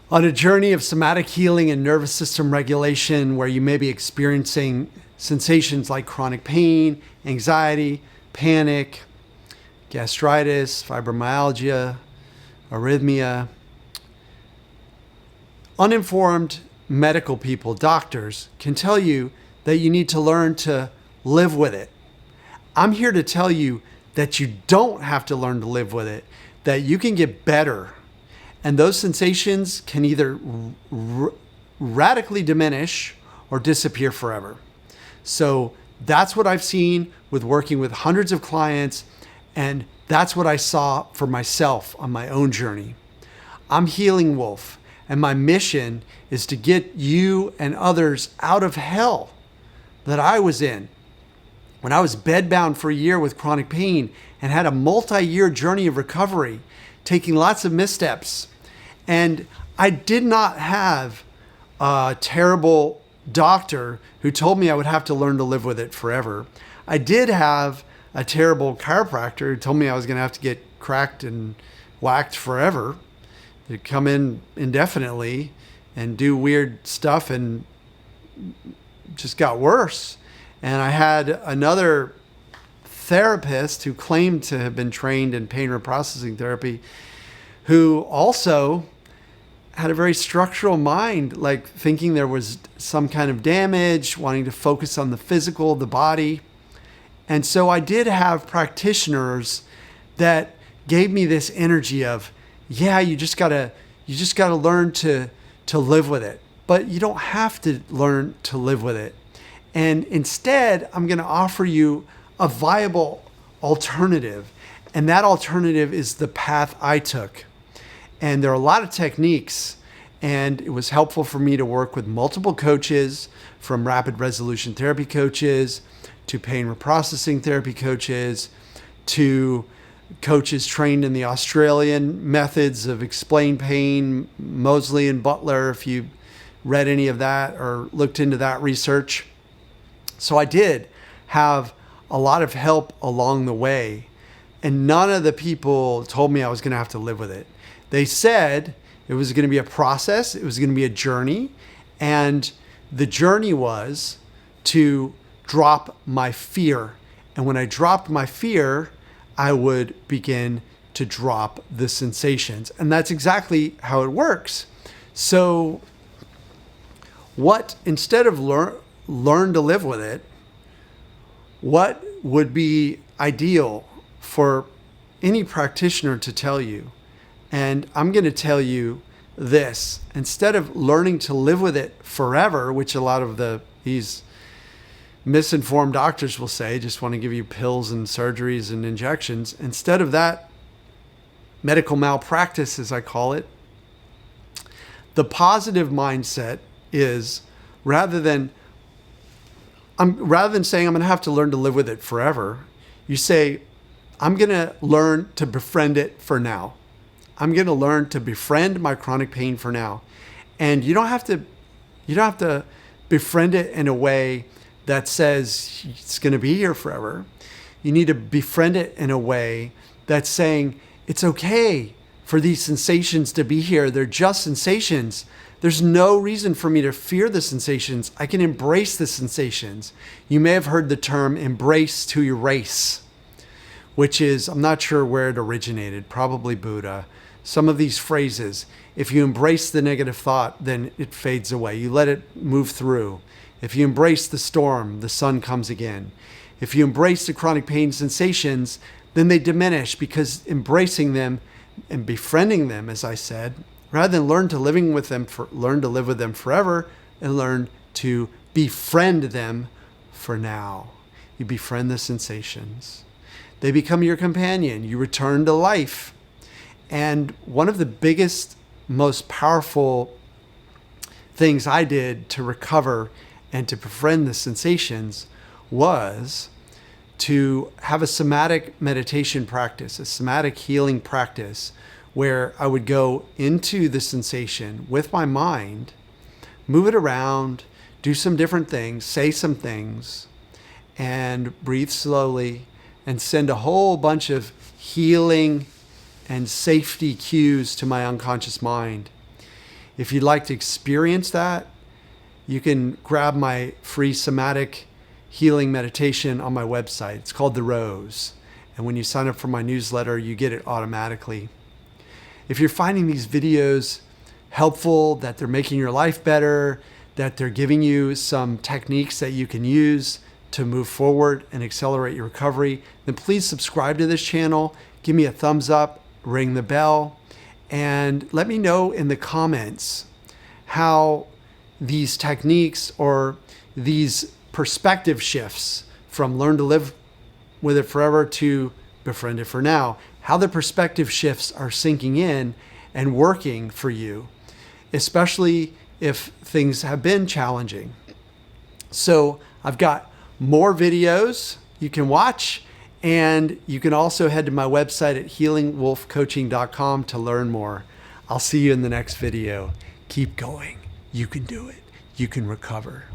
On a journey of somatic healing and nervous system regulation where you may be experiencing sensations like chronic pain, anxiety, panic, gastritis, fibromyalgia, arrhythmia. Uninformed medical people, doctors, can tell you that you need to learn to live with it. I'm here to tell you that you don't have to learn to live with it, that you can get better. And those sensations can either radically diminish or disappear forever. So that's what I've seen with working with hundreds of clients, and that's what I saw for myself on my own journey. I'm Healing Wolf, and my mission is to get you and others out of hell that I was in. When I was bedbound for a year with chronic pain and had a multi-year journey of recovery, taking lots of missteps. And I did not have a terrible doctor who told me I would have to learn to live with it forever. I did have a terrible chiropractor who told me I was going to have to get cracked and whacked forever. They'd come in indefinitely and do weird stuff, and just got worse. And I had another therapist who claimed to have been trained in pain reprocessing therapy, who also had a very structural mind, like thinking there was some kind of damage, wanting to focus on the physical, the body. And so I did have practitioners that gave me this energy of, yeah, you just gotta learn to live with it. But you don't have to learn to live with it. And instead, I'm going to offer you a viable alternative. And that alternative is the path I took. And there are a lot of techniques. And it was helpful for me to work with multiple coaches, from rapid resolution therapy coaches to pain reprocessing therapy coaches to coaches trained in the Australian methods of explain pain, Mosley and Butler, if you read any of that or looked into that research. So I did have a lot of help along the way, and none of the people told me I was going to have to live with it. They said it was going to be a process, it was going to be a journey, and the journey was to drop my fear. And when I dropped my fear, I would begin to drop the sensations. And that's exactly how it works. So instead of learn to live with it, what would be ideal for any practitioner to tell you? And I'm going to tell you this: instead of learning to live with it forever, which a lot of these misinformed doctors will say, just want to give you pills and surgeries and injections, instead of that medical malpractice, as I call it, the positive mindset is, rather than saying I'm going to have to learn to live with it forever, you say, I'm going to learn to befriend it for now. I'm going to learn to befriend my chronic pain for now. And you don't have to befriend it in a way that says it's going to be here forever. You need to befriend it in a way that's saying it's okay for these sensations to be here. They're just sensations. There's no reason for me to fear the sensations. I can embrace the sensations. You may have heard the term embrace to erase, which is, I'm not sure where it originated, probably Buddha. Some of these phrases, if you embrace the negative thought, then it fades away. You let it move through. If you embrace the storm, the sun comes again. If you embrace the chronic pain sensations, then they diminish, because embracing them and befriending them, as I said, rather than learn to live with them forever, and learn to befriend them for now. You befriend the sensations. They become your companion. You return to life. And one of the biggest, most powerful things I did to recover and to befriend the sensations was to have a somatic meditation practice, a somatic healing practice, where I would go into the sensation with my mind, move it around, do some different things, say some things, and breathe slowly, and send a whole bunch of healing and safety cues to my unconscious mind. If you'd like to experience that, you can grab my free somatic healing meditation on my website. It's called The Rose. And when you sign up for my newsletter, you get it automatically. If you're finding these videos helpful, that they're making your life better, that they're giving you some techniques that you can use to move forward and accelerate your recovery, then please subscribe to this channel, give me a thumbs up, ring the bell, and let me know in the comments how these techniques or these perspective shifts from learn to live with it forever to befriend it for now, how the perspective shifts are sinking in and working for you, especially if things have been challenging. So I've got more videos you can watch, and you can also head to my website at healingwolfcoaching.com to learn more. I'll see you in the next video. Keep going. You can do it. You can recover.